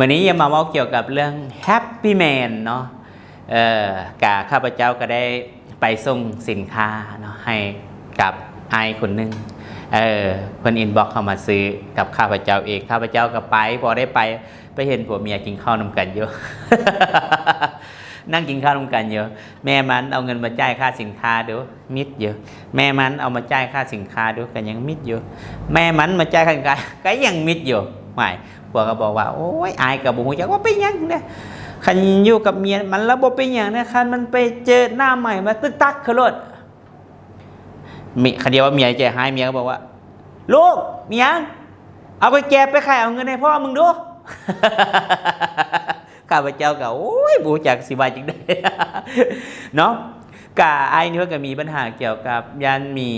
วันนี้จะมาเล่าเกี่ยวกับเรื่องแฮปปี้แมนเนาะข้าพเจ้าก็ได้ไปส่งสินค้าเนาะให้กับไอคนหนึ่งเพิ่นอินบ็อกเข้ามาซื้อกับข้าพเจ้าเองข้าพเจ้าก็ไปพอได้ไปเห็นผัวเมียกินข้าวนำกันเยอะ นั่งกินข้าวนำกันเยอะแม่มันเอาเงินมาจ่ายค่าสินค้าเดี๋ยวมิดเยอะแม่มันเอามาจ่ายค่าสินค้าเดี๋ยวกันยังมิดอยู่แม่มันมาจ่ายค่าสินค้าก็ยังมิดอยู่ไม่ผัวก็บอกว่าโอ้ยอายกับบุญจักว่าเป็นยังเนี่ยคันอยู่กับเมียมันแล้วบ่เป็นอย่างเนี่ยคันมันไปเจอหน้าใหม่มาตึกตักขลดมีคันเดียวว่าเมียใจหายเมียก็บอกว่าลูกเมียเอาไปแกไปขายเอาเงินให้พ่อมึงดู ข้าพเจ้าก็โอ้ยบูจักสิบายจริงได้ เนาะกะไอ้นี่ก็มีปัญหาเกี่ยวกับยันมี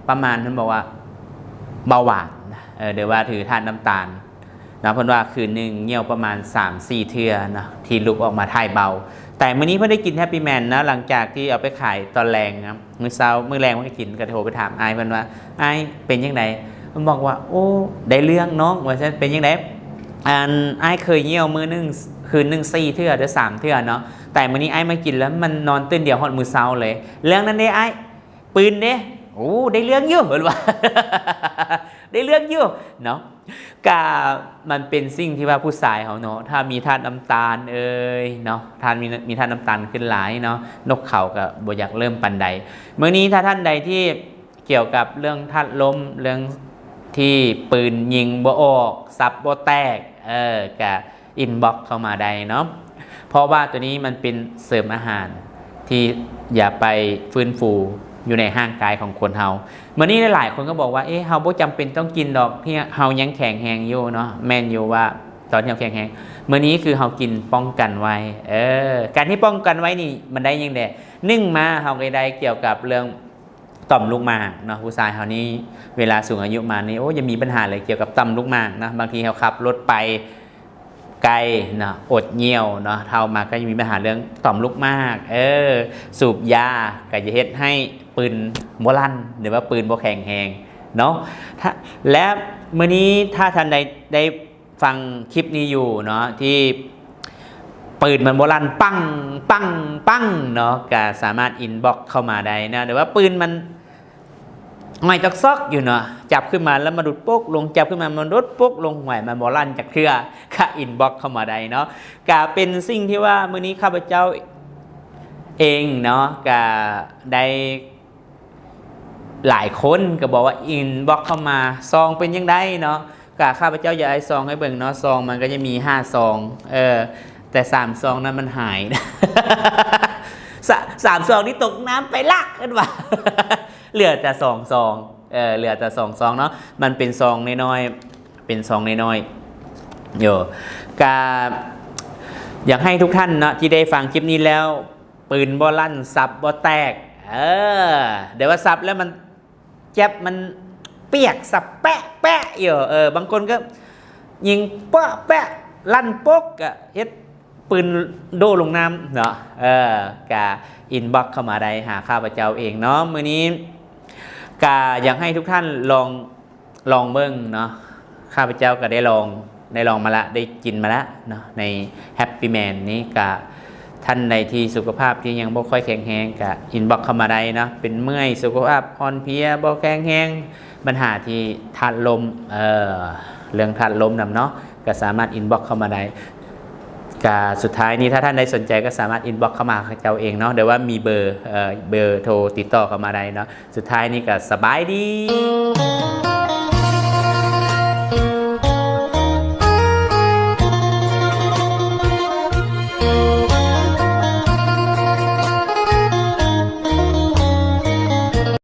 ประมาณท่านบอกว่าเบาหวานเดี๋ยวว่าถือทานน้ำตาลนะเพิ่นว่าคืนหนึ่งเงี้ยวประมาณ 3-4 เทื่อนะที่ลุกออกมาถ่ายเบาแต่มื้อนี้เพิ่นได้กินแฮปปี้แมนนะหลังจากที่เอาไปขายตอนแรงนะมื้อเช้ามื้อแรงเพิ่นก็กินก็โทรไปถามไอ้เพิ่นว่าไอ้เป็นยังไงมันบอกว่าโอ้ได้เรื่องน้องว่าฉันเป็นยังไงไอ้เคยเงี้ยวมื้อนึงคืนหนึ่ง4 เทื่อหรือ3 เทื่อเนาะแต่มื้อนี้ไอ้มากินแล้วมันนอนตื่นเดียวฮอดมื้อเช้าเลยเรื่องนั้นเด้ไอ้ปืนเด้โอ้ได้เรื่องอยู่เพิ่นว่า ได้เรื่องอยู่เนาะกามันเป็นสิ่งที่ว่าผู้ชายเขาเนาะถ้ามีธาตุน้ำตาลเนาะท่านมีธาตุน้ำตาลขึ้นหลายเนาะนกเขาก็บ่อยากเริ่มปันใดเมื่อนี้ถ้าท่านใดที่เกี่ยวกับเรื่องธาตุลมเรื่องที่ปืนยิงบ่ออกซับบ่แตกกะอินบ็อกเข้ามาได้เนาะเพราะว่าตัวนี้มันเป็นเสริมอาหารที่อย่าไปฟื้นฟูอยู่ในร่างกายของคนเฮาเมื่อนี้หลายคนก็บอกว่าเฮาบ่จำเป็นต้องกินดอกที่เฮายังแข็งแรงอยู่เนาะแม่นอยู่ว่าตอนที่เฮาแข็งแรงเมื่อนี้คือเฮากินป้องกันไว้การที่ป้องกันไว้นี่มันได้ยังไงนึ่งมาเฮาก็ได้เกี่ยวกับเรื่องต่อมลูกหมากเนาะผู้ชายเฮานี่เวลาสูงอายุมานี่โอ้จะมีปัญหาเลยเกี่ยวกับต่อมลูกหมากนะบางทีเฮาขับรถไปไกลนะอดเหี่ยวเนาะเท่ามาก็จะมีปัญหาเรื่องต่อมลูกหมากสูบยาก็จะเฮ็ดให้ปืนโบราณหรือว่าปืนโบแข็งแรงเนาะและเมื่อนี้ถ้าท่านได้ฟังคลิปนี้อยู่เนาะที่ปืนมันโบราณปังปังปังเนาะก็สามารถอินบ็อกเข้ามาได้นะหรือว่าปืนมันไม่ตกซอกอยู่เนาะจับขึ้นมาแล้วมาดุดปุ๊กลงจับขึ้นมามันดุดปุ๊กลงหวยมันบอลันจากเครือค่าอินบ็อกเข้ามาได้เนาะกะเป็นสิ่งที่ว่ามื้อนี้ข้าพเจ้าเองเนาะกะได้หลายคนก็บอกว่าอินบ็อกเข้ามาซองเป็นยังไงเนาะกะข้าพเจ้าอยากให้ซองให้เบิ่งเนาะซองมันก็จะมี5 ซองแต่3 ซองนั้นมันหาย 3 ซองนี่ตกน้ำไปลักกันว่า เหลือแต่2 ซองเหลือแต่2 ซองเนาะมันเป็นซองน้อยๆเป็นซองน้อยๆโยกาอยากให้ทุกท่านเนาะที่ได้ฟังคลิปนี้แล้วปืนบ่ลั่นสับบ่แตกเดี๋ยวว่าสับแล้วมันแจ็บมันเปียกสับแปะแปะอยู่บางคนก็ยิงปะแปะลั่นปกอะเฮ็ดปืนโดลงน้ำเนาะกาอินบ็อกเข้ามาได้หาข้าพเจ้าเองเนาะมื้อนี้กาอยากให้ทุกท่านลองเบิ่งเนาะข้าพเจ้าก็ได้ลองมาละได้กินมาละเนาะในแฮปปี้แมนนี้กาท่านใดที่สุขภาพที่ยังบ่ค่อยแข็งแรงกะอินบ็อกเข้ามาได้เนาะเป็นเมื่อยสุขภาพอ่อนเพลียบ่แข็งแรงปัญหาที่ธาตุลมเรื่องธาตุลมนำเนาะก็สามารถอินบ็อกเข้ามาได้สุดท้ายนี้ถ้าท่านใดสนใจก็สามารถอินบ็อกเข้ามาเจ้าเองเนาะเดี๋ยวว่ามีเบอร์โทรติดต่อเข้ามาได้เนาะสุดท้ายนี้ก็สบายดี